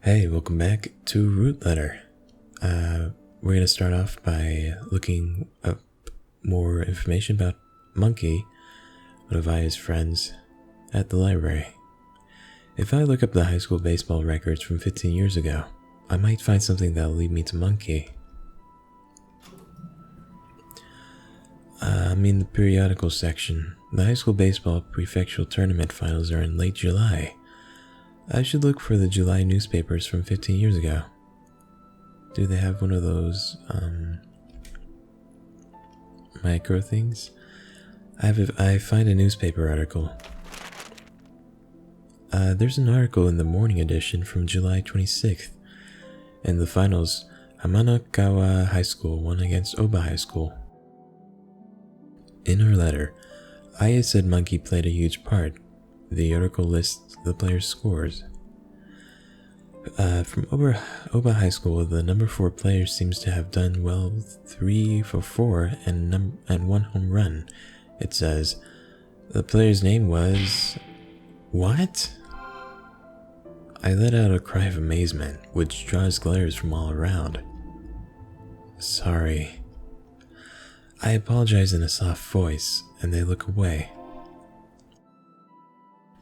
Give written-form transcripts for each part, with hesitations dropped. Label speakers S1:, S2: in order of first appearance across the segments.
S1: Hey, welcome back to Root Letter. We're going to start off by looking up more information about Monkey, one of Aya's friends, at the library. If I look up the high school baseball records from 15 years ago, I might find something that'll lead me to Monkey. I'm in the periodical section. The high school baseball prefectural tournament finals are in late July. I should look for the July newspapers from 15 years ago. Do they have one of those, micro things? I find a newspaper article. There's an article in the morning edition from July 26th. In the finals, Kadokawa High School won against Oba High School. In her letter, Aya said Monkey played a huge part. The article lists the players' scores. From Oba High School, the number 4 player seems to have done well, 3 for 4 and 1 home run. It says the player's name was... What? I let out a cry of amazement, which draws glares from all around. Sorry. I apologize in a soft voice, and they look away.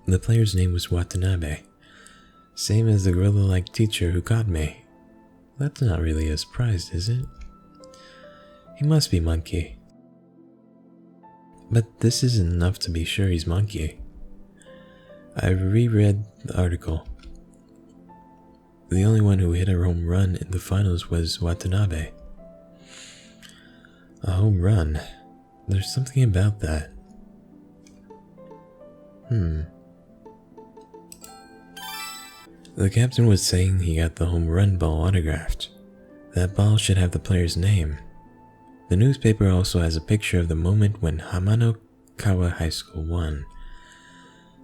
S1: The player's name was Watanabe, same as the gorilla-like teacher who caught me. That's not really a surprise, is it? He must be Monkey. But this isn't enough to be sure he's Monkey. I reread the article. The only one who hit a home run in the finals was Watanabe. A home run? There's something about that. The captain was saying he got the home run ball autographed. That ball should have the player's name. The newspaper also has a picture of the moment when Kawa High School won.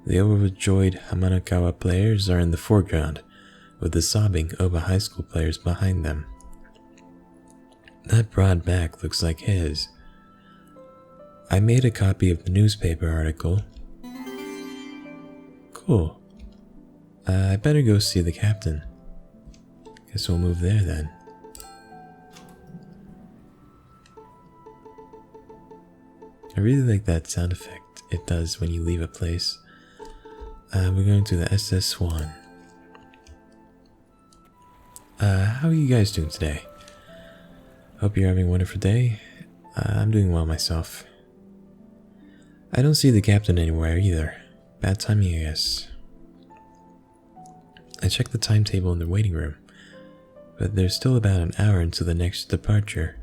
S1: The overjoyed Kawa players are in the foreground, with the sobbing Oba High School players behind them. That broad back looks like his. I made a copy of the newspaper article. Cool. I better go see the captain. Guess we'll move there then. I really like that sound effect it does when you leave a place. We're going to the SS Swan. How are you guys doing today? Hope you're having a wonderful day. I'm doing well myself. I don't see the captain anywhere either. Bad timing, I guess. I checked the timetable in the waiting room, but there's still about an hour until the next departure.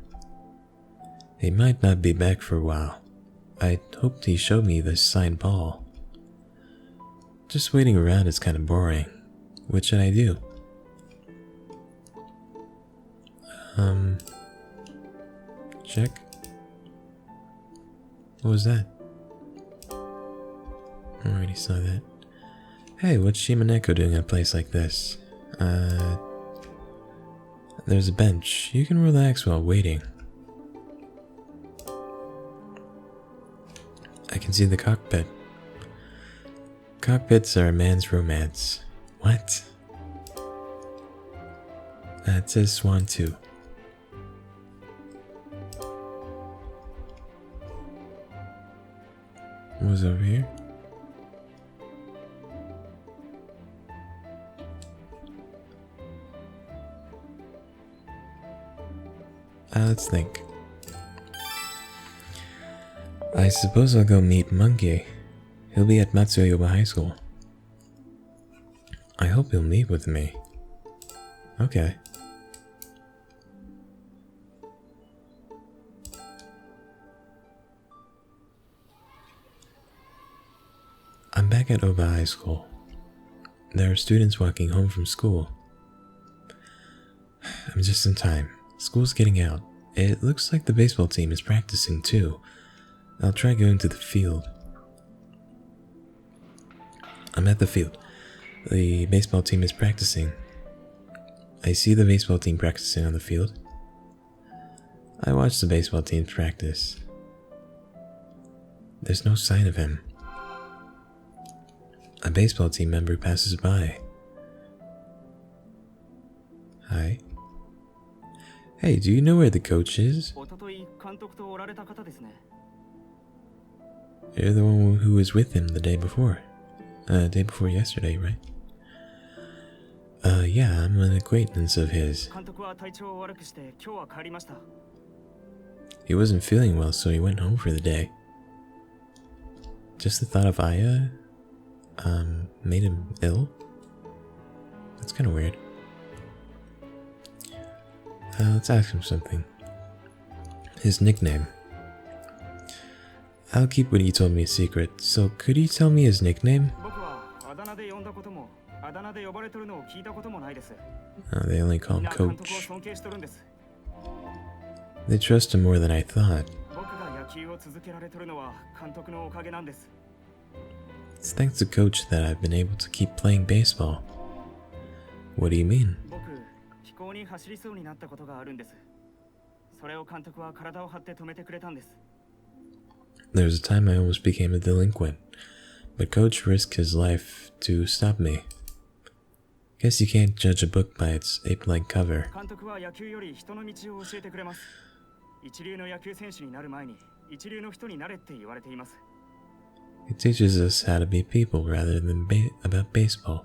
S1: He might not be back for a while. I hoped he showed me the signed ball. Just waiting around is kind of boring. What should I do? Check. What was that? I already saw that. Hey, what's Shimoneko doing in a place like this? There's a bench. You can relax while waiting. I can see the cockpit. Cockpits are a man's romance. What? It says Swan 2. What was over here? Let's think. I suppose I'll go meet Monkey. He'll be at Matsuyoba High School. I hope he'll meet with me. Okay. I'm back at Oba High School. There are students walking home from school. I'm just in time. School's getting out. It looks like the baseball team is practicing too. I'll try going to the field. I'm at the field. The baseball team is practicing. I see the baseball team practicing on the field. I watch the baseball team practice. There's no sign of him. A baseball team member passes by. Hey, do you know where the coach is?
S2: おととい監督とおられた方ですね。
S1: You're the one who was with him the day before. Day before yesterday, right? Yeah, I'm an acquaintance of his.
S2: 監督は体調を悪くして今日は帰りました。
S1: He wasn't feeling well, so he went home for the day. Just the thought of Aya, made him ill? That's kind of weird. Let's ask him something. His nickname. I'll keep what he told me a secret, so could you tell me his nickname?
S2: 僕はあだ名で呼んだことも、あだ名で呼ばれてるのを聞いたこともないです。
S1: They only call
S2: みん
S1: him
S2: な監督を
S1: Coach.
S2: 尊敬してるんです。
S1: They trust him more than I thought.
S2: 僕が野球を続けられてるのは監督のおかげなんです。
S1: It's thanks to Coach that I've been able to keep playing baseball. What do you mean?
S2: 僕、飛行に走りそうになったことがあるんです。それを監督は体を張って止めてくれたんです。
S1: There was a time I almost became a delinquent, but Coach risked his life to stop me. Guess you can't judge a book by its ape-like cover.
S2: 監督は野球より人の道を教えてくれます。一流の野球選手になる前に一流の人になれって言われています。
S1: He teaches us how to be people rather than about baseball.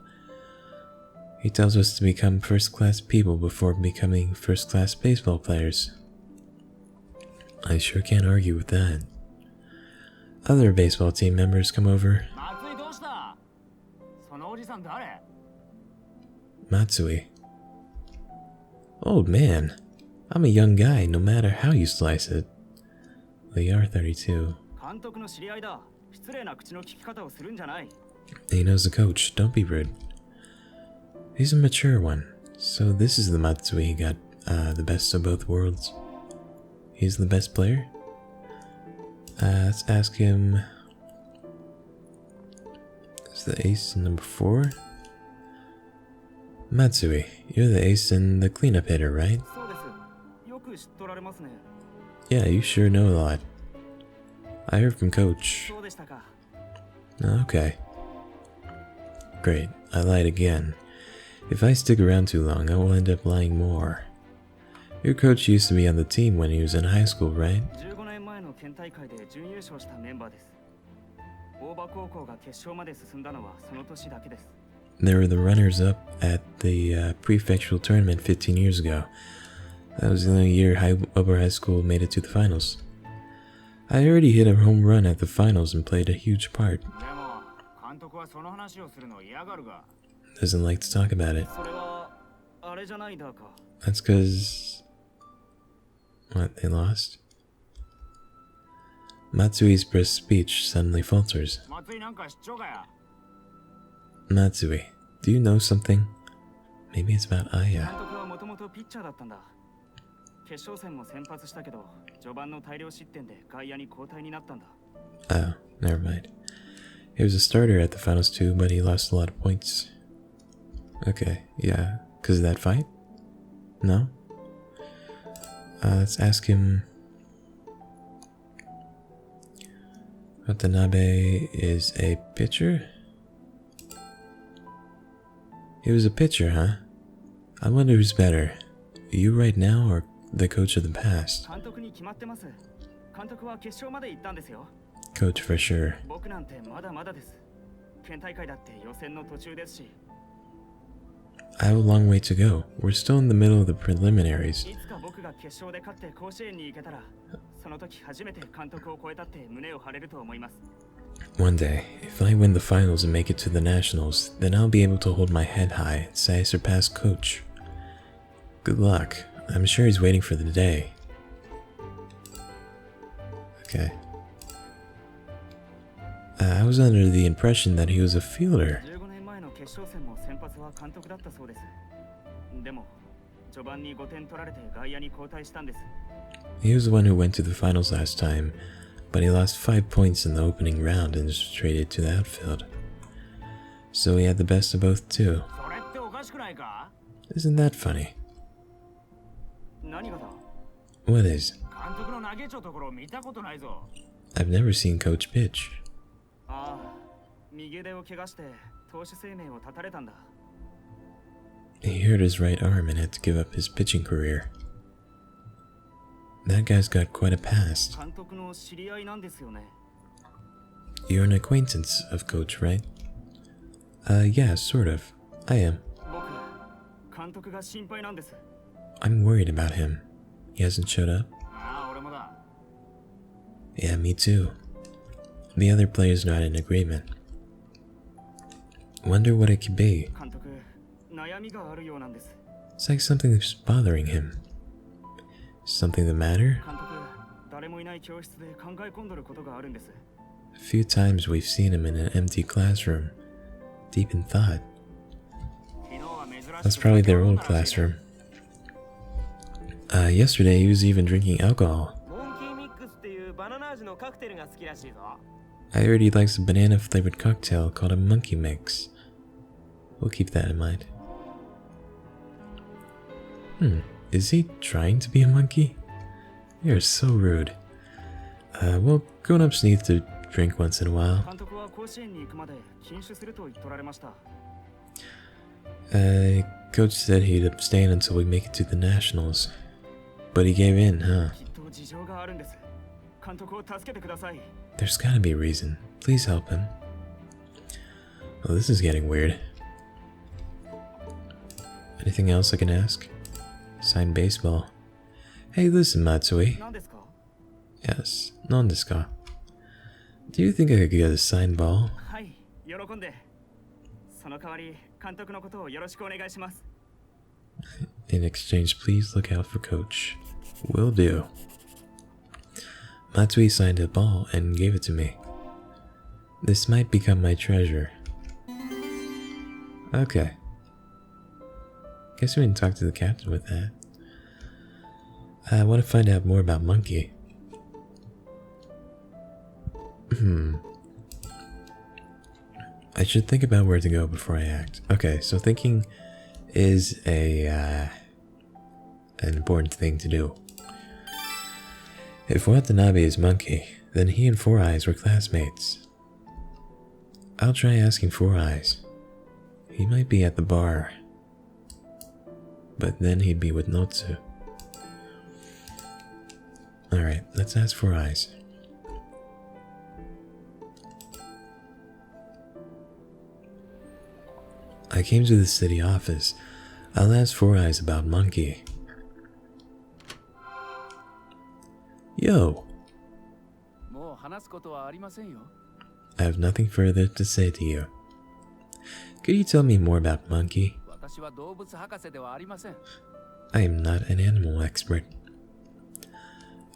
S1: He tells us to become first-class people before becoming first-class baseball players. I sure can't argue with that. Other baseball team members come over.
S2: 松井どうした？そのおじさん誰？
S1: Matsui. Old man. I'm a young guy, no matter how you slice it. Well, you are 32.
S2: 監督の知り合いだ。失礼な口の聞き方をするんじゃない。
S1: He knows the coach, don't be rude. He's a mature one, so this is the Matsui he got the best of both worlds. He's the best player? Let's ask him. Is the ace in number 4? Matsui, you're the ace and the cleanup hitter, right?
S2: そうです。よく知っとられますね。
S1: Yeah, you sure know a lot. I heard from Coach.
S2: そうでしたか。
S1: Okay. Great, I lied again. If I stick around too long, I will end up lying more. Your coach used to be on the team when he was in high school, right?
S2: 15年前の県大会で準優勝したメンバーです。大場高校が決勝まで進んだのはその年だけです。
S1: They were the runners-up at the prefectural tournament 15 years ago. That was the only year Upper High School made it to the finals. I already hit a home run at the finals and played a huge part.
S2: でも監督はその話をするの嫌がるが。
S1: Doesn't like to talk about it.
S2: それはあれじゃないだか。
S1: That's because... What, they lost? Matsui's brisk speech suddenly falters.
S2: 松井なんか知っちょがや。
S1: Matsui, do you know something? Maybe it's about
S2: 監
S1: Aya.
S2: 督はもともとピッチャーだったんだ。決勝戦も先発したけど、序盤の大量失点で外野に交代になったんだ。
S1: Oh, never mind. He was a starter at the finals too, but he lost a lot of points. Okay, yeah. Because of that fight? No? Let's ask him... Watanabe is a pitcher? He was a pitcher, huh? I wonder who's better, you right now or the coach of the past?
S2: 監督に決まってます。監督は決勝まで行ったんですよ。
S1: Coach for sure.
S2: 僕なんてまだまだです。県大会だって予選の途中ですし。
S1: I have a long way to go. We're still in the middle of the preliminaries.
S2: いつか僕が決勝で勝って甲子園に行けたら、その時初めて監督を超えたって胸を張れると思います。
S1: One day, if I win the finals and make it to the nationals, then I'll be able to hold my head high and say I surpassed Coach. Good luck. I'm sure he's waiting for the day. Okay. I was under the impression that he was a fielder.
S2: 15年前の決勝戦も先発は監督だったそうです。でも、序盤に5点取られて外野に交代したんです。
S1: He was the one who went to the finals last time, but he lost 5 points in the opening round and was traded to the outfield. So he had the best of both too.
S2: それっておかしくないか？
S1: Isn't that funny?
S2: 何がだ？
S1: What is?
S2: 監督の投げちょところ見たことないぞ。
S1: I've never seen Coach pitch.
S2: ああ、右腕を怪我して投手生命を絶たれたんだ。
S1: He hurt his right arm and had to give up his pitching career. That guy's got quite a past.
S2: 監督の知り合いなんですよね。
S1: You're an acquaintance of Coach, right? Yeah, sort of. I am.
S2: 僕、監督が心配なんです。
S1: I'm worried about him. He hasn't showed up.
S2: ああ、俺もだ。
S1: Yeah, me too. The other player's not in agreement. Wonder what it could be.
S2: 監督、悩みがあるようなんです。
S1: It's like something's bothering him. Something the matter?
S2: 監督、誰もいない教室で考え込んどることがあるんです。
S1: A few times we've seen him in an empty classroom, deep in thought.
S2: 昨日は珍しく
S1: That's probably their old classroom. Yesterday he was even drinking alcohol.
S3: モンキーミックスっていうバナナ味のカクテルが好きらしいぞ。
S1: I heard he likes a banana flavored cocktail called a monkey mix. We'll keep that in mind. Is he trying to be a monkey? You're so rude. Well, grown-ups need to drink once in a while.
S2: 監督は甲子園に行くまで禁酒すると言っとられました。
S1: Coach said he'd abstain until we make it to the nationals. But he gave in, huh?
S2: きっと事情があるんです。監督を助けてください。
S1: There's gotta be a reason. Please help him. Well, this is getting weird. Anything else I can ask? Sign baseball. Hey, listen, Matsui.
S2: 何ですか？
S1: Yes, non desu ka? Do you think I could get a signed ball?
S2: はい、喜んで。その代わり、監督のことをよろしくお願いします。
S1: In exchange, please look out for Coach. Will do. Matsui signed a ball and gave it to me. This might become my treasure. Okay. Guess we didn't talk to the captain with that. I want to find out more about Monkey. I should think about where to go before I act. Okay, so thinking is an important thing to do. If Watanabe is Monkey, then he and Four Eyes were classmates. I'll try asking Four Eyes. He might be at the bar. But then he'd be with Notsu. Alright, let's ask Four Eyes. I came to the city office. I'll ask Four Eyes about Monkey. Yo!
S3: もう話すことはありませんよ。
S1: I have nothing further to say to you. Could you tell me more about Monkey?
S3: 私は動物博士ではありません。
S1: I am not an animal expert.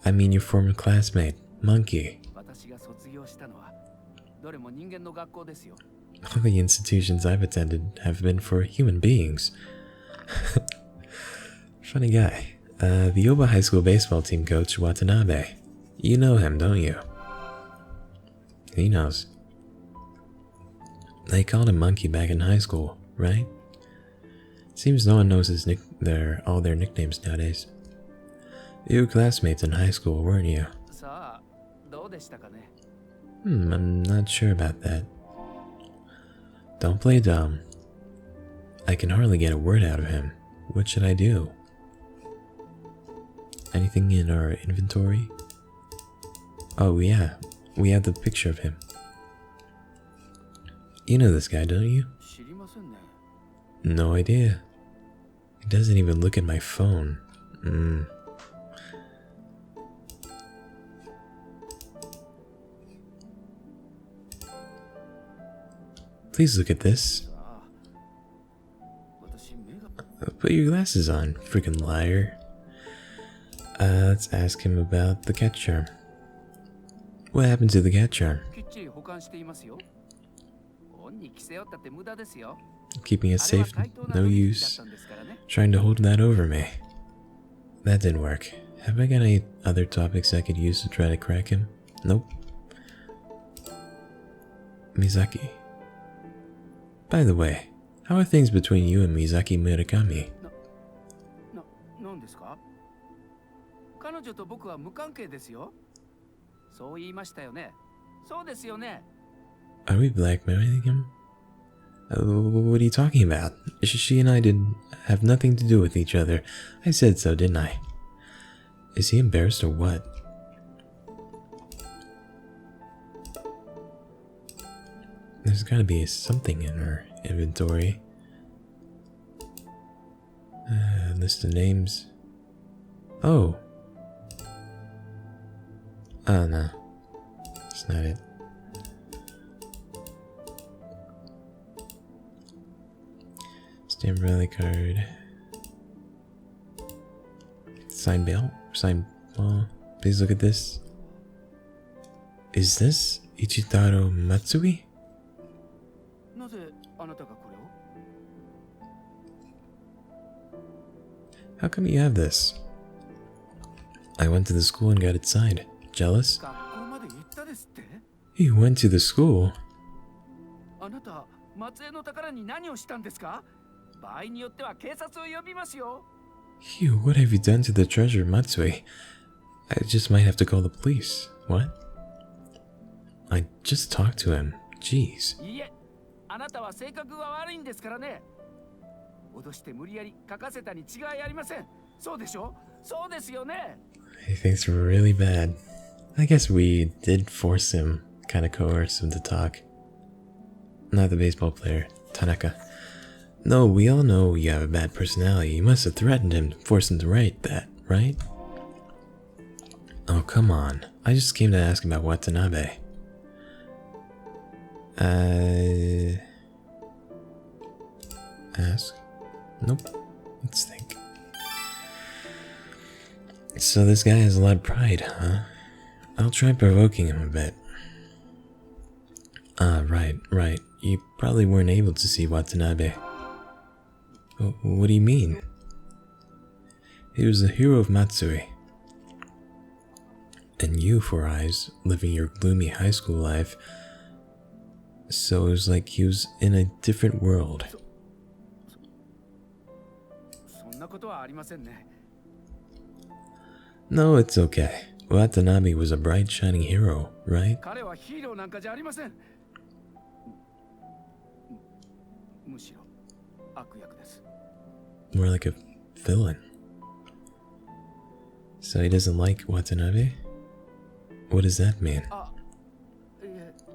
S1: I mean your former classmate, Monkey.
S3: 私が卒業したのはどれも人間の学校ですよ。
S1: All the institutions I've attended have been for human beings. Funny guy. The Oba High School baseball team coach, Watanabe. You know him, don't you? He knows. They called him Monkey back in high school, right? Seems no one knows all their nicknames nowadays. You were classmates in high school, weren't you?
S3: さあ、どうでしたかね。
S1: I'm not sure about that. Don't play dumb. I can hardly get a word out of him. What should I do? Anything in our inventory? Oh yeah, we have the picture of him. You know this guy, don't you?
S3: 知りませんね。
S1: No idea. He doesn't even look at my phone. Please look at this.
S3: さあ、私目が
S1: Put your glasses on, freaking liar. Let's ask him about the cat charm. What happened to the cat charm?
S3: きっちり保管していますよ。本に着せよったって無駄ですよ。
S1: Keeping it
S3: あれは
S1: safe,
S3: 対等な
S1: no
S3: 取引だっ
S1: use.
S3: たんですからね。
S1: Trying to hold that over me. That didn't work. Have I got any other topics I could use to try to crack him? Nope. Mizaki. By the way, how are things between you and Mizaki Murakami?
S3: なんですか？彼女と僕は無関係ですよ。そう言いましたよね。そうですよね。
S1: Are we blackmailing him? What are you talking about? She and I didn't have nothing to do with each other. I said so, didn't I? Is he embarrassed or what? There's gotta be something in our inventory. List of names. Oh. Oh no. That's not it. Stamp rally card. Sign bell? Sign ball. Please look at this. Is this Ichitaro Matsui?
S3: なぜあなたがこれを？
S1: How come you have this? I went to the school and got it signed. Jealous?
S3: 学校まで行ったですって？
S1: You went to the school?
S3: あなた松江の宝に何をしたんですか？場合によっては警察を呼びますよ。
S1: You, what have you done to the treasure, Matsui? I just might have to call the police. What? I just talked to him. Jeez.
S3: いいえ、あなたは性格が悪いんですからね。脅して無理やり書かせたに違いありません。そうでしょ？そうですよね。
S1: He thinks we're really bad. I guess we did force him, kind of coerce him to talk. Not the baseball player, Tanaka. No, we all know you have a bad personality. You must have threatened him to force him to write that, right? Oh, come on. I just came to ask about Watanabe. Ask? Nope. Let's think. So this guy has a lot of pride, huh? I'll try provoking him a bit. Ah, right. You probably weren't able to see Watanabe. What do you mean? He was the hero of Matsui. And you, Four Eyes, living your gloomy high school life. So it was like he was in a different world.
S3: そんなことはありませんね。
S1: No, it's okay. Watanabe was a bright, shining hero, right?
S3: 彼はヒーローなんかじゃありません。むしろ悪役です。
S1: More like a villain. So he doesn't like Watanabe? What does that mean?
S3: あ、いえ、それ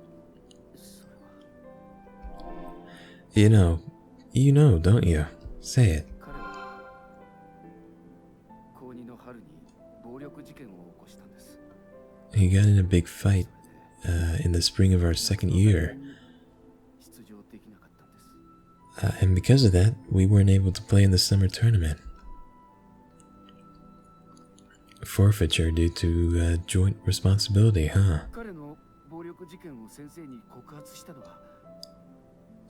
S3: は。
S1: You know, don't you? Say it.
S3: 彼は高2の春に暴力事件を起こしたんです。
S1: He got in a big fight in the spring of our second year.
S3: 出場できなかったんです。
S1: And because of that, we weren't able to play in the summer tournament. Forfeiture due to joint responsibility, huh?
S3: 彼の暴力事件を先生に告発したのは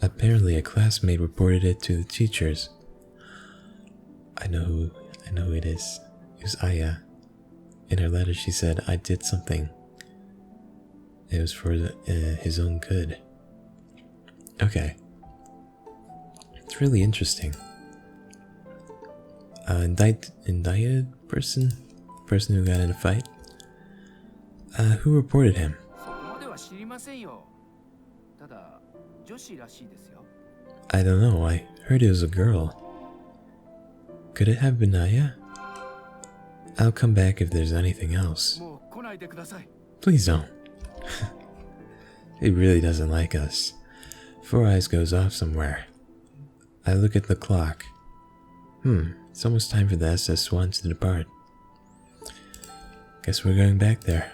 S1: Apparently, a classmate reported it to the teachers. I know who it is. It was Aya. In her letter, she said, I did something. It was for his own good. Okay. It's really interesting. Indicted person? Person who got in a fight? Who reported him?
S3: そこまでは知りませんよ。ただ女子らしいですよ。
S1: I don't know. I heard it was a girl. Could it have been Aya? I'll come back if there's anything else.
S3: もう来ないでください。
S1: Please don't. He really doesn't like us. Four Eyes goes off somewhere. I look at the clock. It's almost time for the SS Swan to depart. Guess we're going back there.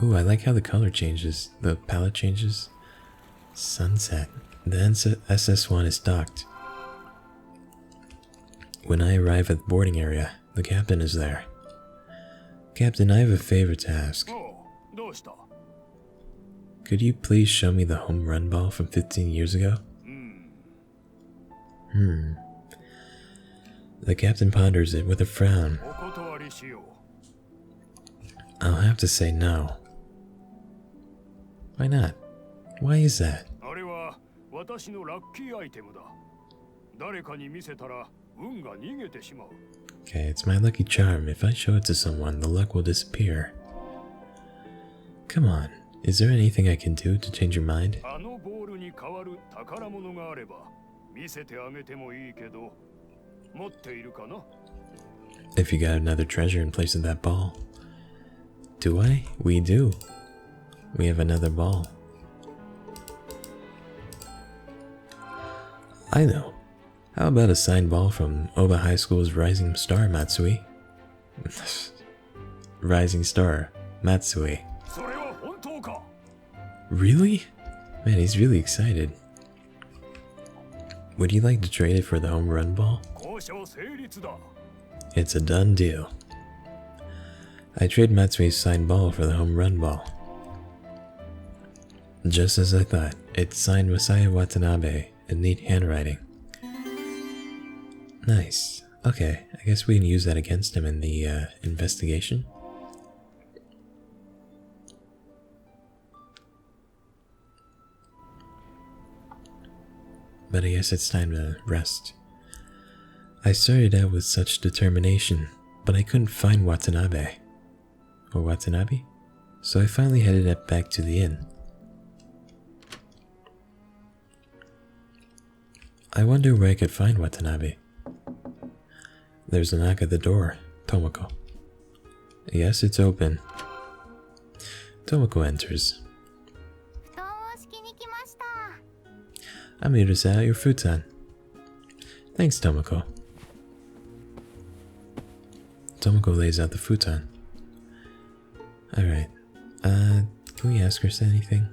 S1: Ooh, I like how the color changes. The palette changes. Sunset. The SS Swan is docked. When I arrive at the boarding area, the captain is there. Captain, I have a favor to ask.
S3: どうした？
S1: Could you please show me the home run ball from 15 years ago? The captain ponders it with a frown.
S3: お断りしよう。
S1: I'll have to say no. Why not? Why is that?
S3: あれは私のラッキーアイテムだ。誰かに見せたら運が逃げてしまう。
S1: Okay, it's my lucky charm. If I show it to someone, the luck will disappear. Come on. Is there anything I can do to change your mind?
S3: あのボールに代わる宝物があれば見せてあげてもいいけど、持っているかな？
S1: If you got another treasure in place of that ball. Do I? We do. We have another ball. I know. How about a signed ball from Oba High School's Rising Star, Matsui? Rising Star, Matsui. Really? Man, he's really excited. Would you like to trade it for the home run ball? It's a done deal. I trade Matsui's signed ball for the home run ball. Just as I thought, it's signed Masaya Watanabe in neat handwriting. Nice. Okay, I guess we can use that against him in the investigation. But I guess it's time to rest. I started out with such determination, but I couldn't find Watanabe. Or Watanabe? So I finally headed back to the inn. I wonder where I could find Watanabe. There's a knock at the door. Tomoko. Yes, it's open. Tomoko enters. I'm here to set out your futon. Thanks, Tomoko. Tomoko lays out the futon. Alright. Can we ask her anything?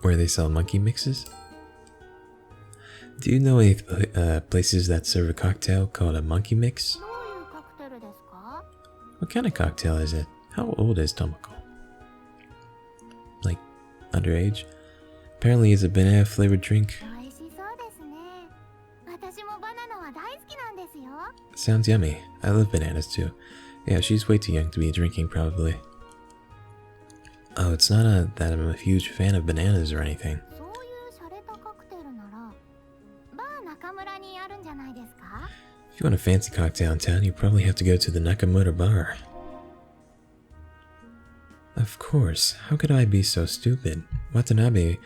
S1: Where they sell monkey mixes? Do you know any places that serve a cocktail called a monkey mix? What kind of cocktail is it? How old is Tomoko? Like, underage? Apparently it's a banana flavored drink. Sounds yummy. I love bananas too. Yeah, she's way too young to be drinking probably. Oh, it's not that I'm a huge fan of bananas or anything. If you want a fancy cocktail in town, you probably have to go to the Nakamura bar. Of course, how could I be so stupid? Watanabe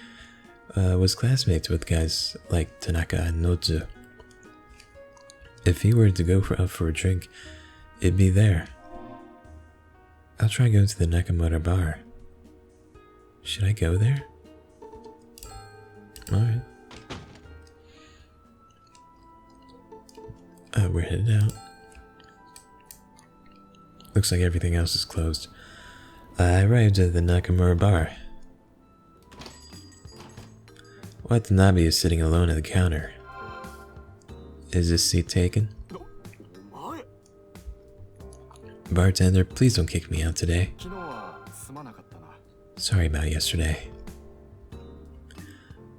S1: was classmates with guys like Tanaka and Nozu. If he were to go out for a drink, it'd be there. I'll try going to the Nakamura bar. Should I go there? Alright. We're headed out. Looks like everything else is closed. I arrived at the Nakamura bar. Watanabe is sitting alone at the counter. Is this seat taken? Bartender, please don't kick me out today. Sorry about yesterday.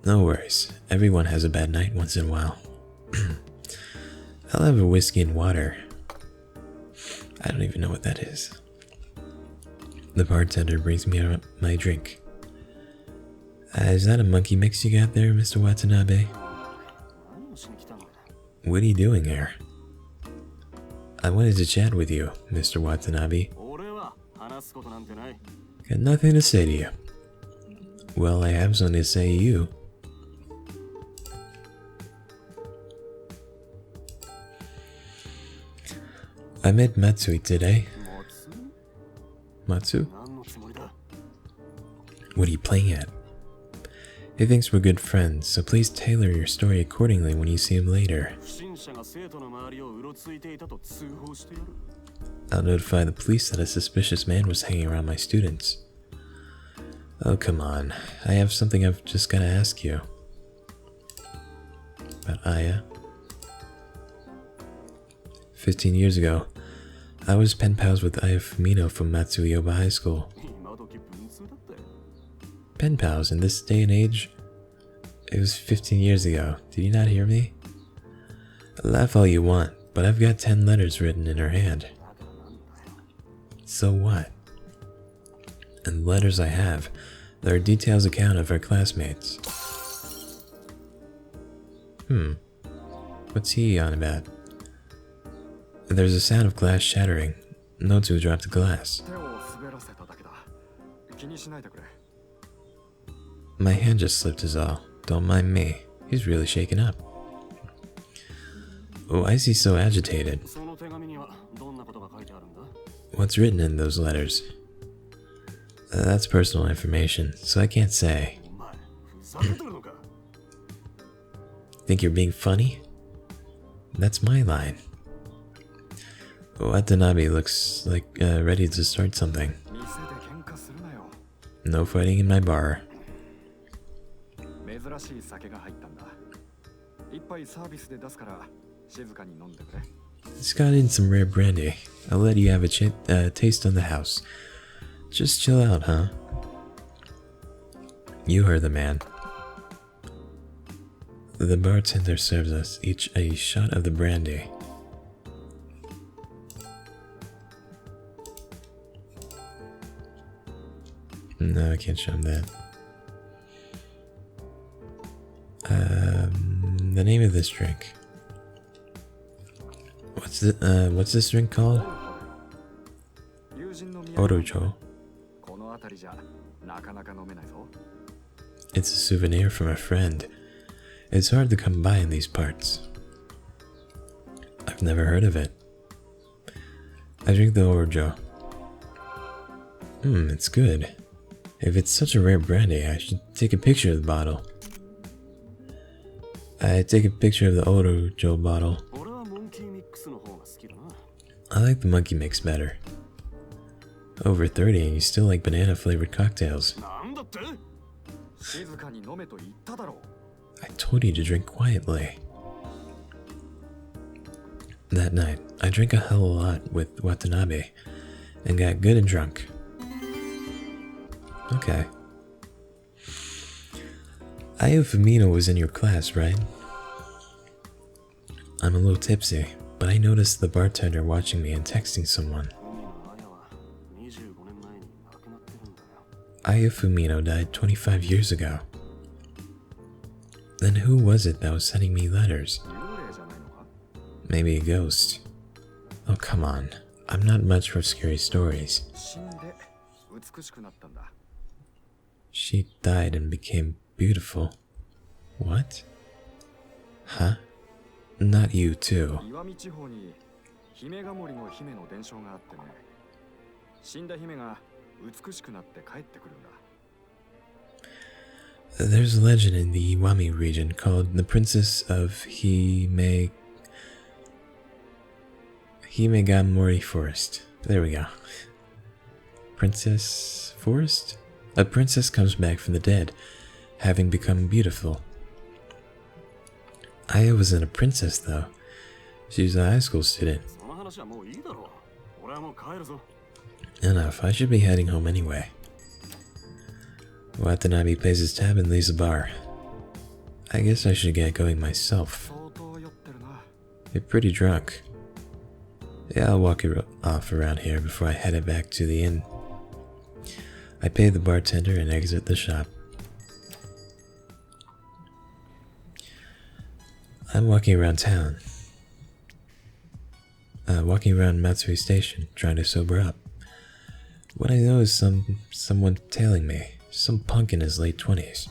S1: No worries. Everyone has a bad night once in a while. I'll have a whiskey and water. I don't even know what that is. The bartender brings me my drink. Is that a monkey mix you got there, Mr. Watanabe? What are you doing here? I wanted to chat with you, Mr. Watanabe. Got nothing to say to you. Well, I have something to say to you. I met Matsui today. Matsu? What are you playing at? He thinks we're good friends, so please tailor your story accordingly when you see him later. I'll notify the police that a suspicious man was hanging around my students. Oh, come on. I have something I've just gotta ask you. About Aya. 15 years ago, I was pen pals with Aya Fumino from Matsuyoba High School. Pen pals in this day and age? It was 15 years ago. Did you not hear me? Laugh all you want, but I've got 10 letters written in her hand. So what? And the letters I have, there are details account of her classmates. What's he on about? There's a sound of glass shattering. Nozu dropped a glass. My hand just slipped is all. Don't mind me. He's really shaken up. Why is he so agitated? What's written in those letters? That's personal information, so I can't say. Think you're being funny? That's my line. Watanabe looks like ready to start something. No fighting in my bar. It's got in some rare brandy. I'll let you have a taste of the house. Just chill out, huh? You heard the man. The bartender serves us each a shot of the brandy. No, I can't show him that. The name of this drink. What's this drink called? Orojo. It's a souvenir from a friend. It's hard to come by in these parts. I've never heard of it. I drink the Orojo. It's good. If it's such a rare brandy, I should take a picture of the bottle. I take a picture of the Orojo bottle. I like the monkey mix better. Over 30 and you still like banana flavored cocktails. I told you to drink quietly. That night, I drank a hell of a lot with Watanabe and got good and drunk. Okay. Aya Fumino was in your class, right? I'm a little tipsy, but I noticed the bartender watching me and texting someone. Aya Fumino died 25 years ago. Then who was it that was sending me letters? Maybe a ghost. Oh, come on. I'm not much for scary stories. She died and became beautiful. What? Huh? Not you, too. There's a legend in the Iwami region called the Princess of Himegamori Forest. There we go. Princess Forest? A princess comes back from the dead, having become beautiful. Aya wasn't a princess, though. She was a high school student. Enough, I should be heading home anyway. Watanabe pays his tab and leaves the bar. I guess I should get going myself. You're pretty drunk. Yeah, I'll walk it off around here before I head back to the inn. I pay the bartender and exit the shop. I'm walking around town. Walking around Matsui Station, trying to sober up. What I know is someone tailing me. Some punk in his late 20s.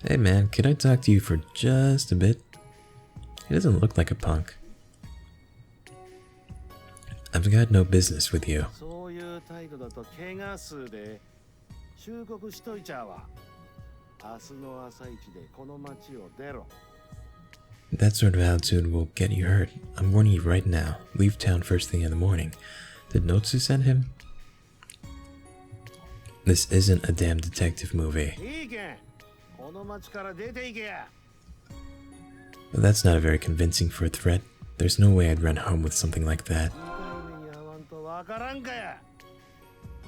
S1: Hey man, can I talk to you for just a bit? He doesn't look like a punk. I've got no business with you. That sort of attitude will get you hurt. I'm warning you right now. Leave town first thing in the morning. Did Notsu send him? This isn't a damn detective movie. But that's not very convincing for a threat. There's no way I'd run home with something like that.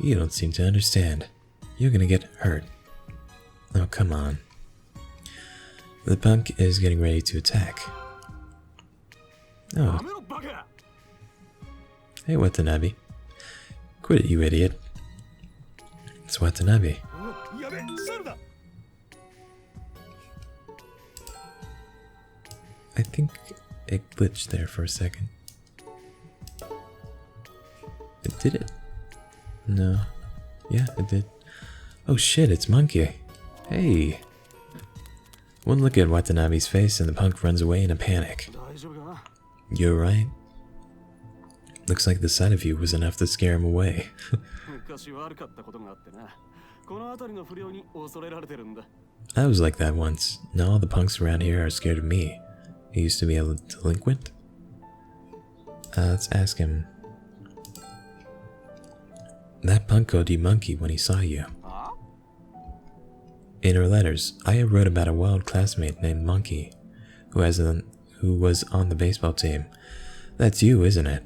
S1: You don't seem to understand. You're gonna get hurt. Oh, come on. The punk is getting ready to attack. Oh. Hey, Watanabe. Quit it, you idiot. It's Watanabe. I think it glitched there for a second. It did it? No. Yeah, it did. Oh shit, it's Monkey. Hey. One look at Watanabe's face and the punk runs away in a panic. You're right. Looks like the sight of you was enough to scare him away. I was like that once. Now all the punks around here are scared of me. He used to be a delinquent? Let's ask him. That punk called you monkey when he saw you. In her letters, Aya wrote about a wild classmate named Monkey, who was on the baseball team. That's you, isn't it?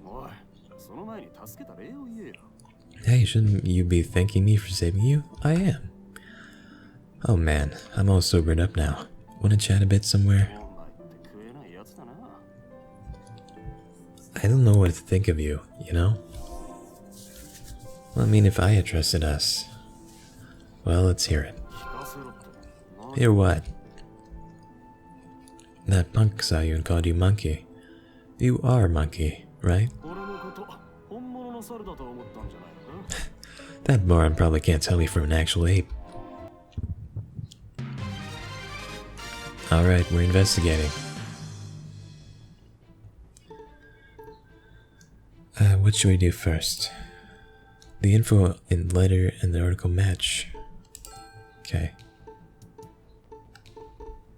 S1: Hey, shouldn't you be thanking me for saving you? I am. Oh man, I'm all sobered up now. Wanna chat a bit somewhere? I don't know what to think of you, you know? Well, I mean, if Aya trusted us. Well, let's hear it. Hear what? That punk saw you and called you monkey. You are monkey, right? That moron probably can't tell me from an actual ape. Alright, we're investigating. What should we do first? The info in letter and the article match. Okay.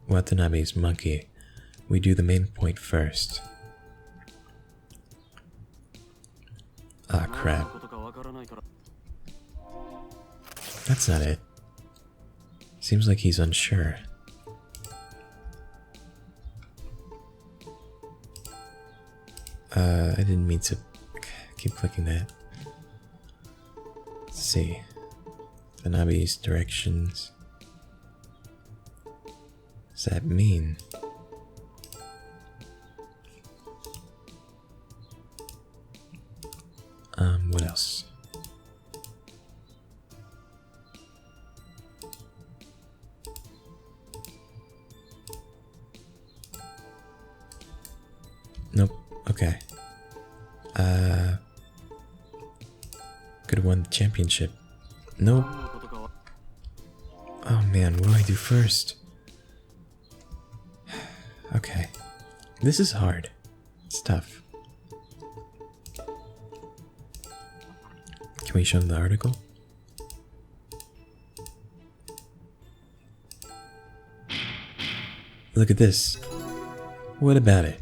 S1: Watanabe's monkey. We do the main point first. Ah, crap. That's not it. Seems like he's unsure. I didn't mean to keep clicking that. Let's see. Watanabe's directions. What does that mean? What else? Nope. Okay. Could have won the championship. Nope. Oh man, what do I do first? Okay. This is hard. It's tough. Can we show them the article? Look at this. What about it?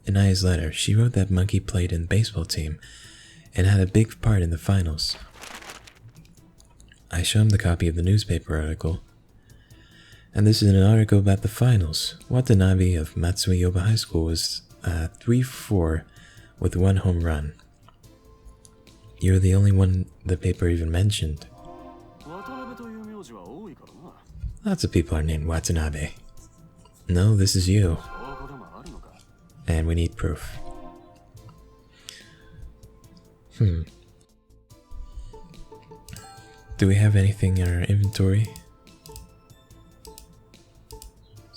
S1: In Aya's letter, she wrote that Monkey played in the baseball team and had a big part in the finals. I show him the copy of the newspaper article. And this is an article about the finals. Watanabe of Matsuyoba High School was 3-4 with 1 home run. You're the only one the paper even mentioned. Lots of people are named Watanabe. No, this is you. And we need proof. Do we have anything in our inventory?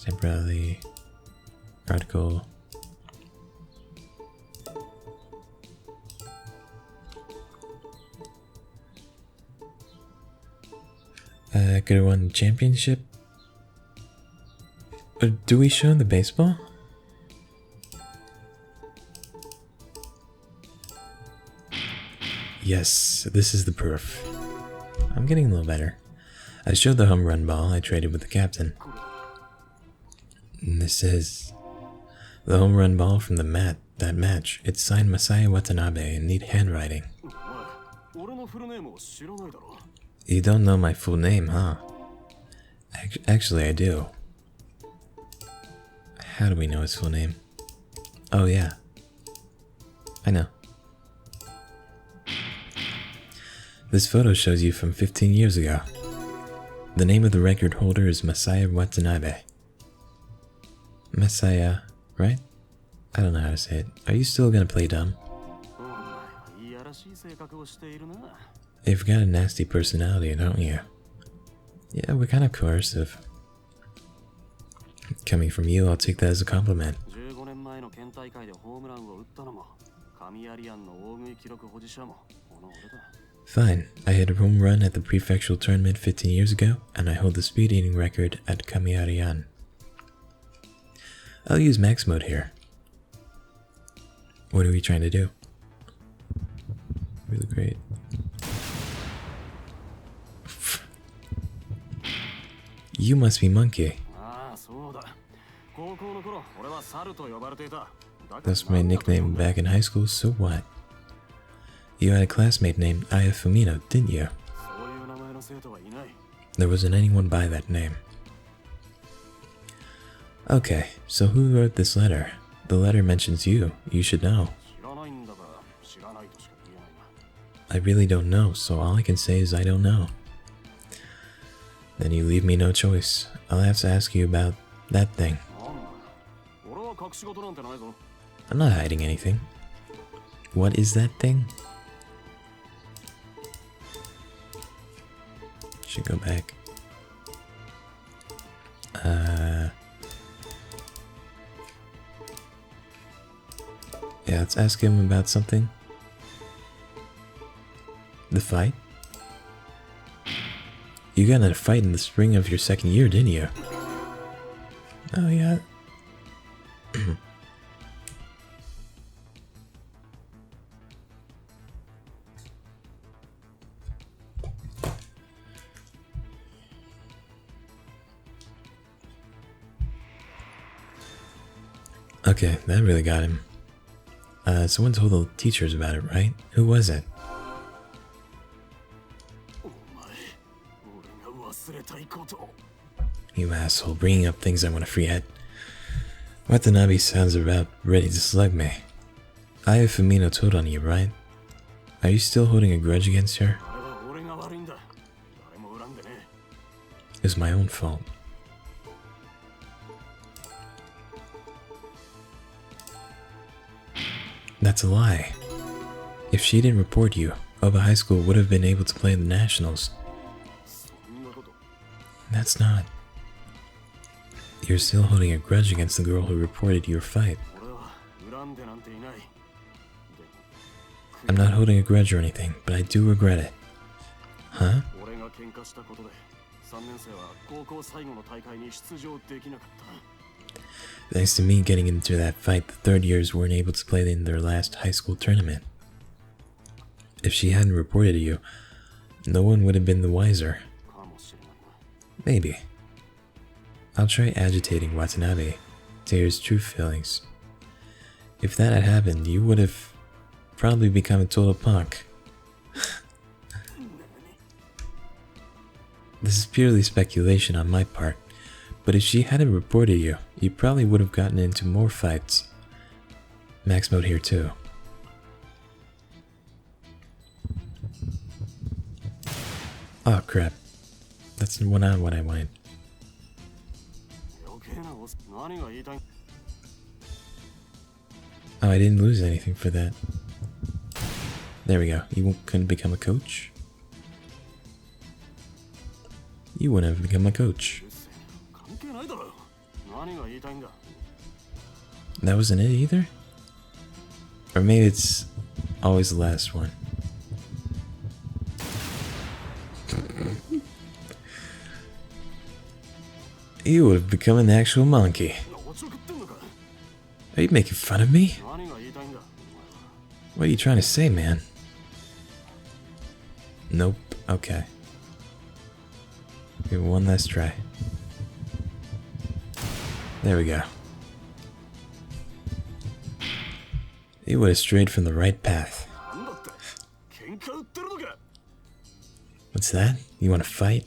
S1: Temporarily. Article. Could have won the championship? Do we show the baseball? Yes, this is the proof. I'm getting a little better. I showed the home run ball I traded with the captain. And this is the home run ball from that match. It's signed Masaya Watanabe in neat handwriting. You don't know my full name, huh? Actually, I do. How do we know his full name? Oh yeah. I know. This photo shows you from 15 years ago. The name of the record holder is Masaya Watanabe. Masaya, right? I don't know how to say it. Are you still gonna play dumb? You've got a nasty personality, don't you? Yeah, we're kind of coercive. Coming from you, I'll take that as a compliment. Fine, I hit a home run at the prefectural tournament 15 years ago, and I hold the speed eating record at Kamiarian. I'll use max mode here. What are we trying to do? Really great. You must be Monkey. That's my nickname back in high school, so what? You had a classmate named Aya Fumino, didn't you? There wasn't anyone by that name. Okay, so who wrote this letter? The letter mentions you. You should know. I really don't know, so all I can say is I don't know. Then you leave me no choice. I'll have to ask you about that thing. I'm not hiding anything. What is that thing? Should go back. Yeah, let's ask him about something. The fight? You got in a fight in the spring of your second year, didn't you? Oh, yeah. Okay, that really got him. Someone told the teachers about it, right? Who was it? You asshole, bringing up things I want to forget. Watanabe sounds about ready to slug me. Aya Fumino told on you, right? Are you still holding a grudge against her? It's my own fault. That's a lie. If she didn't report you, Oba High School would have been able to play in the Nationals. That's not. You're still holding a grudge against the girl who reported your fight. I'm not holding a grudge or anything, but I do regret it. Huh? Thanks to me getting into that fight, the third years weren't able to play in their last high school tournament. If she hadn't reported you, no one would have been the wiser. Maybe. I'll try agitating Watanabe to hear his true feelings. If that had happened, you would have probably become a total punk. This is purely speculation on my part, but if she hadn't reported you, you probably would have gotten into more fights. Max mode here too. Oh crap. That's not what I wanted. Oh, I didn't lose anything for that. There we go. You couldn't become a coach? You wouldn't have become a coach. That wasn't it either? Or maybe it's always the last one. You would have become an actual monkey. Are you making fun of me? What are you trying to say, man? Nope. Okay. Give it one last try. There we go. You would have strayed from the right path. What's that? You want to fight?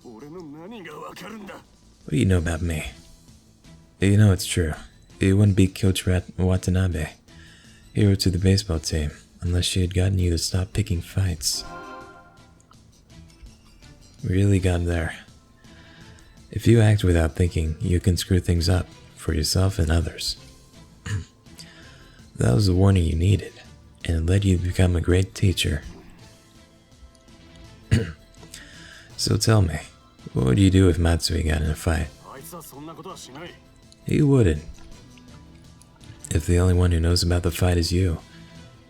S1: What do you know about me? You know it's true. You wouldn't beat Coach Watanabe, hero to the baseball team, unless she had gotten you to stop picking fights. Really got there. If you act without thinking, you can screw things up for yourself and others. That was the warning you needed, and it led you to become a great teacher. So tell me, what would you do if Matsui got in a fight? You wouldn't. If the only one who knows about the fight is you,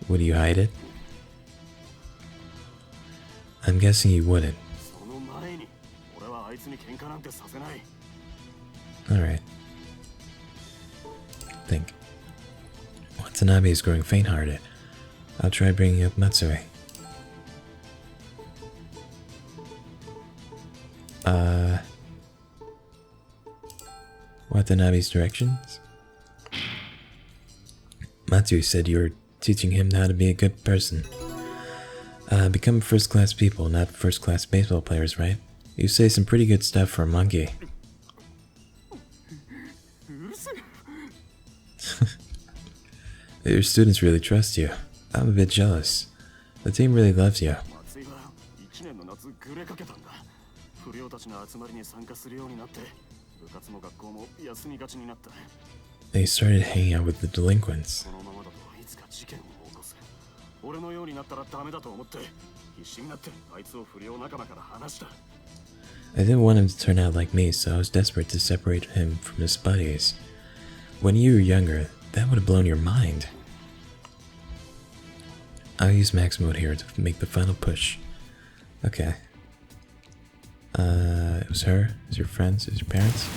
S1: would you hide it? I'm guessing you wouldn't. Alright. think. Watanabe is growing faint-hearted. I'll try bringing up Matsue. Watanabe's directions? Matsue said you were teaching him how to be a good person. Become first-class people, not first-class baseball players, right? You say some pretty good stuff for a monkey. Your students really trust you. I'm a bit jealous. The team really loves you. They started hanging out with the delinquents. I didn't want him to turn out like me, so I was desperate to separate him from his buddies. When you were younger, that would have blown your mind. I'll use max mode here to make the final push. Okay. It was her, it was your friends, it was your parents.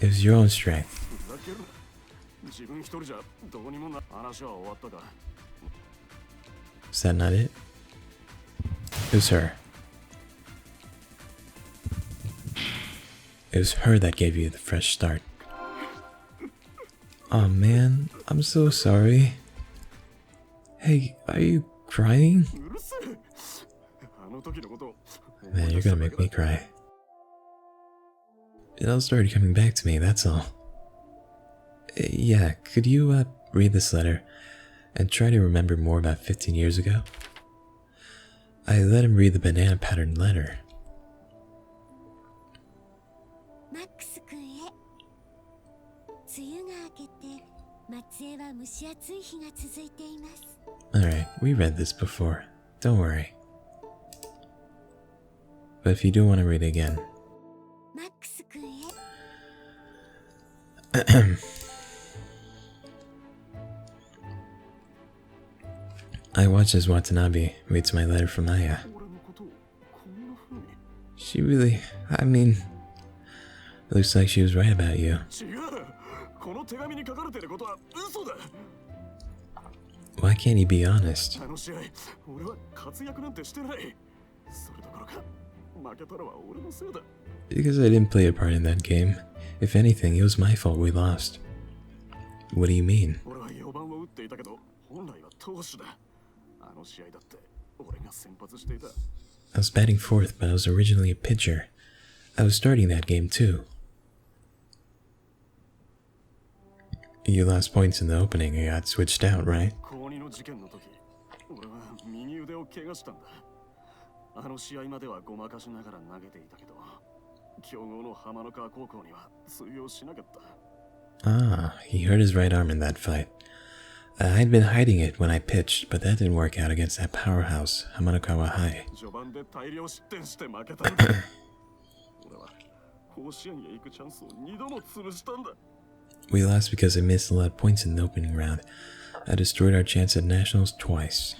S1: It was your own strength. Is that not it? It was her. It was her that gave you the fresh start. Oh man, I'm so sorry. Hey, are you crying? Man, you're gonna make me cry. It all started coming back to me, that's all. Yeah, could you read this letter and try to remember more about 15 years ago? I let him read the banana patterned letter. Alright, we read this before. Don't worry. But if you do want to read it again. I watched as Watanabe reads my letter from Aya. She really, I mean, it looks like she was right about you. Why can't you be honest? Because I didn't play a part in that game. If anything, it was my fault we lost. What do you mean? I was batting fourth, but I was originally a pitcher. I was starting that game too. You lost points in the opening and got switched out, right? Ah, he hurt his right arm in that fight. I'd been hiding it when I pitched, but that didn't work out against that powerhouse, Kadokawa High. We lost because I missed a lot of points in the opening round. I destroyed our chance at nationals twice.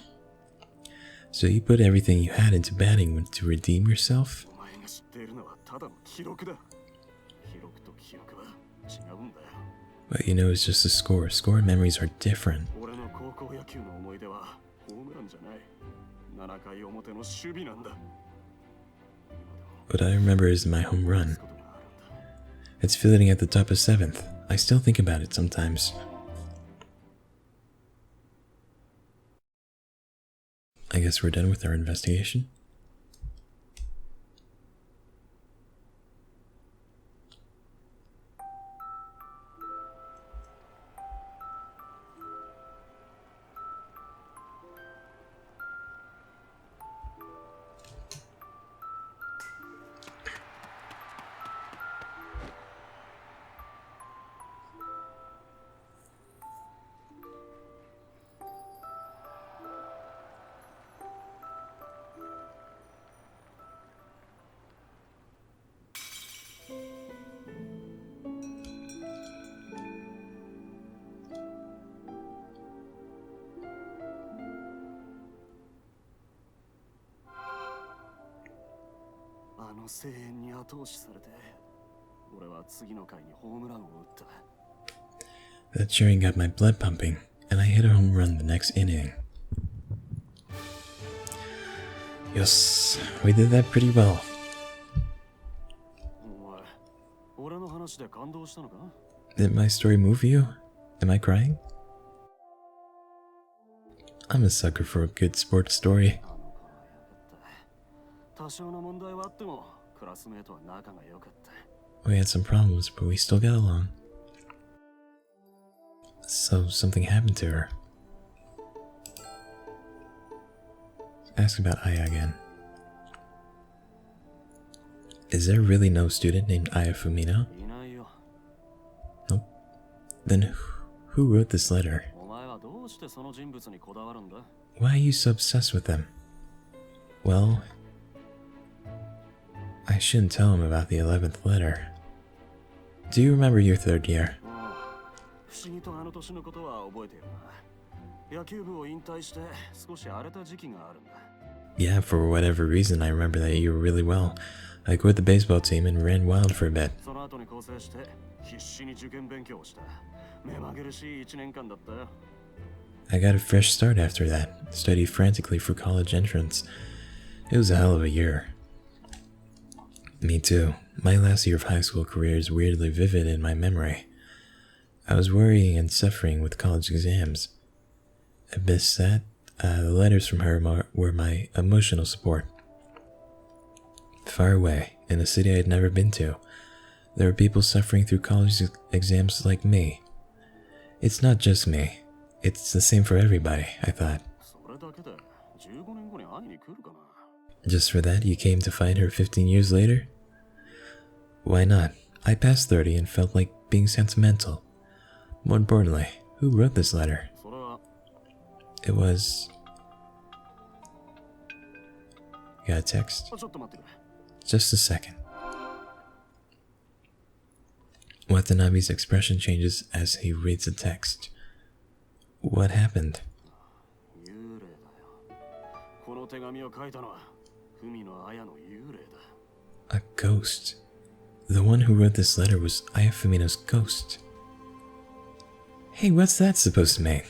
S1: So you put everything you had into batting to redeem yourself? But you know, it's just a score. Score and memories are different. What I remember is my home run. It's fielding at the top of 7th. I still think about it sometimes. I guess we're done with our investigation. That cheering got my blood pumping, and I hit a home run the next inning. Yes, we did that pretty well. Did my story move you? Am I crying? I'm a sucker for a good sports story. We had some problems, but we still got along. So something happened to her. Ask about Aya again. Is there really no student named Aya Fumino? Nope. Then who wrote this letter? Why are you so obsessed with them? Well, I shouldn't tell him about the 11th letter. Do you remember your 3rd year? Yeah, for whatever reason, I remember that year really well. I quit the baseball team and ran wild for a bit. I got a fresh start after that, studied frantically for college entrance. It was a hell of a year. Me too. My last year of high school career is weirdly vivid in my memory. I was worrying and suffering with college exams. Amidst that, the letters from her were my emotional support. Far away, in a city I had never been to, there were people suffering through college exams like me. It's not just me. It's the same for everybody, I thought. Just for that, you came to find her 15 years later? Why not? I passed 30 and felt like being sentimental. More importantly, who wrote this letter? It was... Got a text? Just a second. Watanabe's expression changes as he reads the text. What happened? A ghost. The one who wrote this letter was Aya Fumino's ghost. Hey, what's that supposed to mean?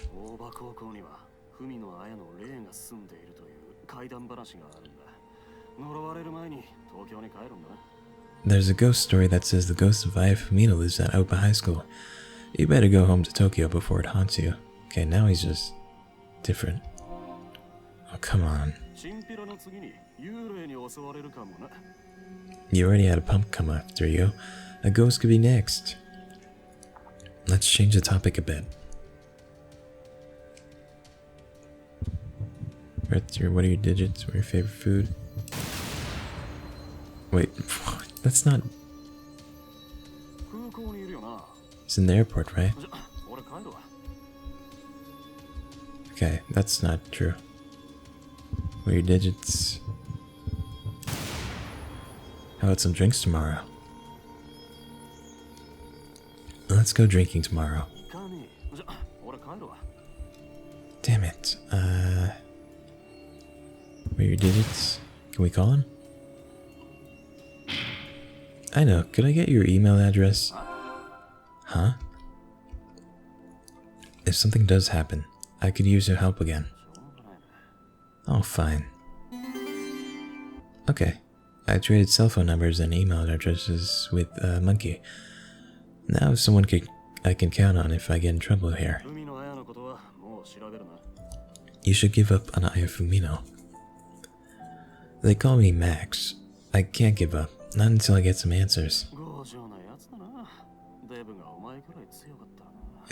S1: There's a ghost story that says the ghost of Aya Fumino lives at Opa High School. You better go home to Tokyo before it haunts you. Okay, now he's just different. Oh, come on. You already had a pump come after you. A ghost could be next. Let's change the topic a bit. What are your digits? What are your favorite food? Wait, that's not... It's in the airport, right? Okay, that's not true. What are your digits? How about some drinks tomorrow? Let's go drinking tomorrow. Damn it. What are your digits? Can we call him? I know. Could I get your email address? Huh? If something does happen, I could use your help again. Oh, fine. Okay. I traded cell phone numbers and email addresses with Monkey. Now someone I can count on if I get in trouble here. You should give up on Aya Fumino. They call me Max. I can't give up. Not until I get some answers.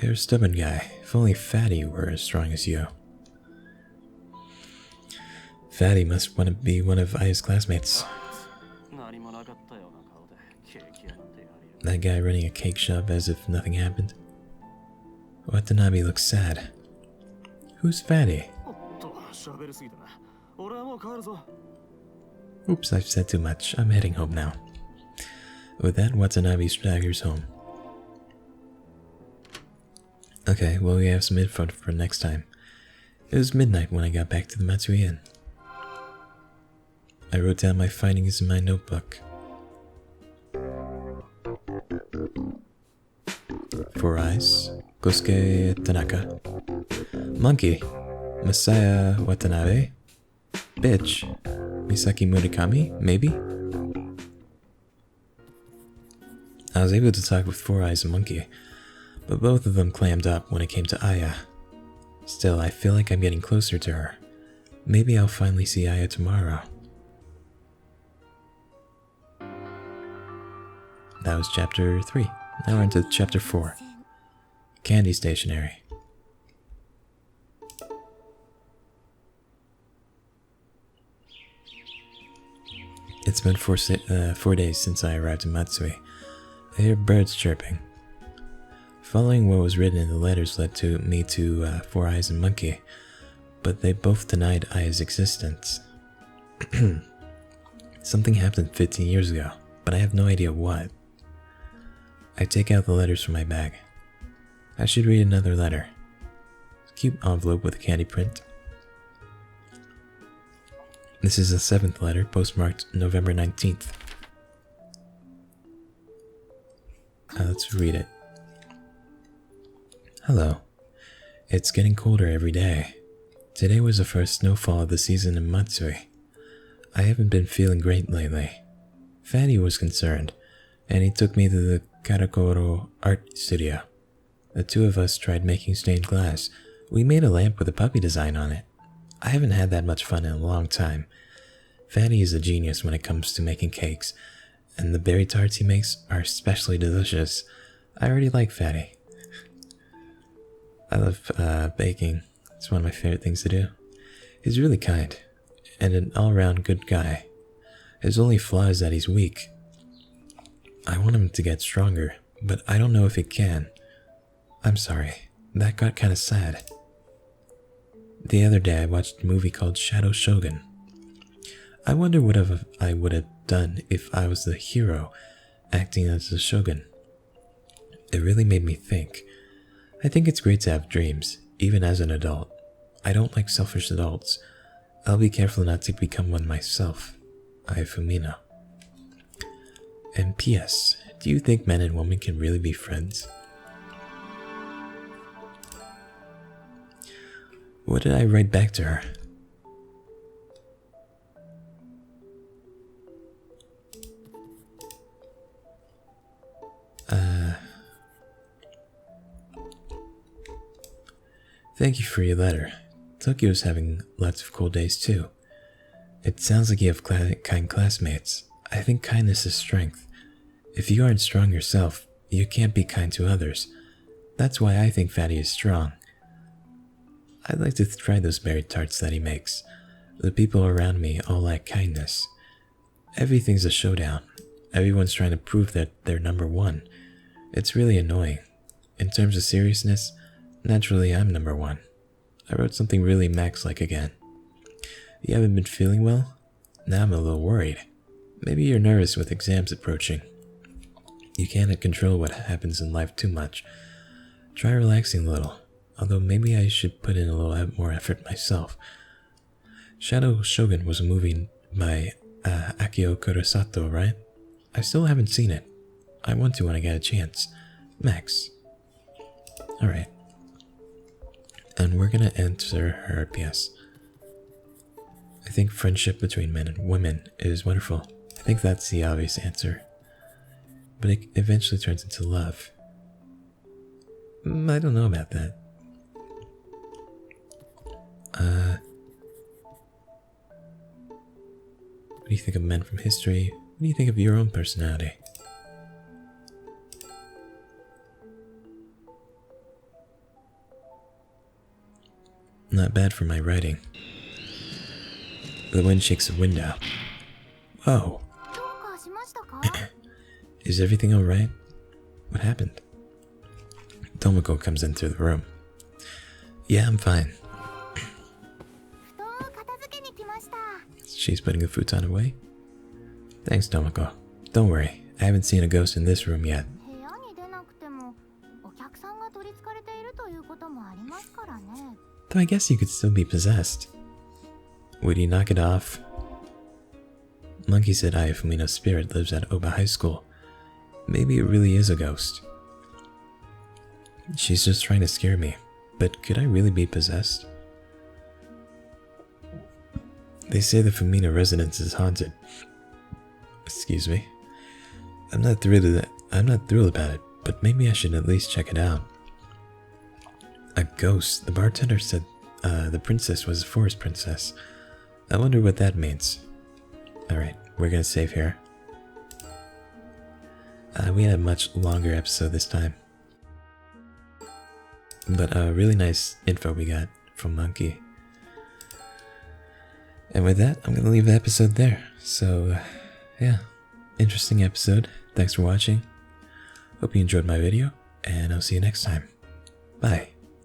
S1: You're a stubborn guy. If only Fatty were as strong as you. Fatty must want to be one of Aya's classmates. That guy running a cake shop as if nothing happened. Watanabe looks sad. Who's Fatty? Oops, I've said too much. I'm heading home now. With that, Watanabe staggers home. Okay, well, we have some info for next time. It was midnight when I got back to the Matsui Inn. I wrote down my findings in my notebook. Four Eyes, Kosuke Tanaka. Monkey, Masaya Watanabe. Bitch, Misaki Murakami, maybe? I was able to talk with Four Eyes and Monkey, but both of them clammed up when it came to Aya. Still, I feel like I'm getting closer to her. Maybe I'll finally see Aya tomorrow. That was chapter 3. Now we're into chapter 4. Candy stationery. It's been 4 days since I arrived in Matsui. I hear birds chirping. Following what was written in the letters led me to Four Eyes and Monkey, but they both denied Aya's existence. Something happened 15 years ago, but I have no idea what. I take out the letters from my bag. I should read another letter. Cute envelope with a candy print. This is the 7th letter, postmarked November 19th. Let's read it. Hello. It's getting colder every day. Today was the first snowfall of the season in Matsui. I haven't been feeling great lately. Fatty was concerned, and he took me to the Kadokawa art studio. The two of us tried making stained glass. We made a lamp with a puppy design on it. I haven't had that much fun in a long time. Fatty is a genius when it comes to making cakes, and the berry tarts he makes are especially delicious. I already like Fatty. I love baking. It's one of my favorite things to do. He's really kind, and an all-around good guy. His only flaw is that he's weak. I want him to get stronger, but I don't know if he can. I'm sorry, that got kinda sad. The other day I watched a movie called Shadow Shogun. I wonder what I would have done if I was the hero acting as the shogun. It really made me think. I think it's great to have dreams, even as an adult. I don't like selfish adults. I'll be careful not to become one myself. Aya Fumino. And P.S. Do you think men and women can really be friends? What did I write back to her? Thank you for your letter. Tokyo's having lots of cold days too. It sounds like you have kind classmates. I think kindness is strength. If you aren't strong yourself, you can't be kind to others. That's why I think Fatty is strong. I'd like to try those berry tarts that he makes. The people around me all lack kindness. Everything's a showdown. Everyone's trying to prove that they're number one. It's really annoying. In terms of seriousness, naturally I'm number one. I wrote something really Max-like again. You haven't been feeling well? Now I'm a little worried. Maybe you're nervous with exams approaching. You can't control what happens in life too much. Try relaxing a little, although maybe I should put in a little more effort myself. Shadow Shogun was a movie by Akio Kurosato, right? I still haven't seen it. I want to when I get a chance. Max. Alright. And we're gonna answer her PS. I think friendship between men and women is wonderful. I think that's the obvious answer. But it eventually turns into love. I don't know about that. What do you think of men from history? What do you think of your own personality? Not bad for my writing. The wind shakes the window. Whoa. Is everything alright? What happened? Tomoko comes into the room. Yeah, I'm fine. She's putting the futon away. Thanks, Tomoko. Don't worry, I haven't seen a ghost in this room yet. Though I guess you could still be possessed. Would you knock it off? Monkey said Aya Fumino's spirit lives at Oba High School. Maybe it really is a ghost. She's just trying to scare me. But could I really be possessed? They say the Fumino residence is haunted. Excuse me. I'm not thrilled about it, but maybe I should at least check it out. A ghost. The bartender said the princess was a forest princess. I wonder what that means. Alright, we're gonna save here. We had a much longer episode this time. But really nice info we got from Monkey. And with that, I'm gonna leave the episode there. So, yeah, interesting episode. Thanks for watching. Hope you enjoyed my video, and I'll see you next time. Bye.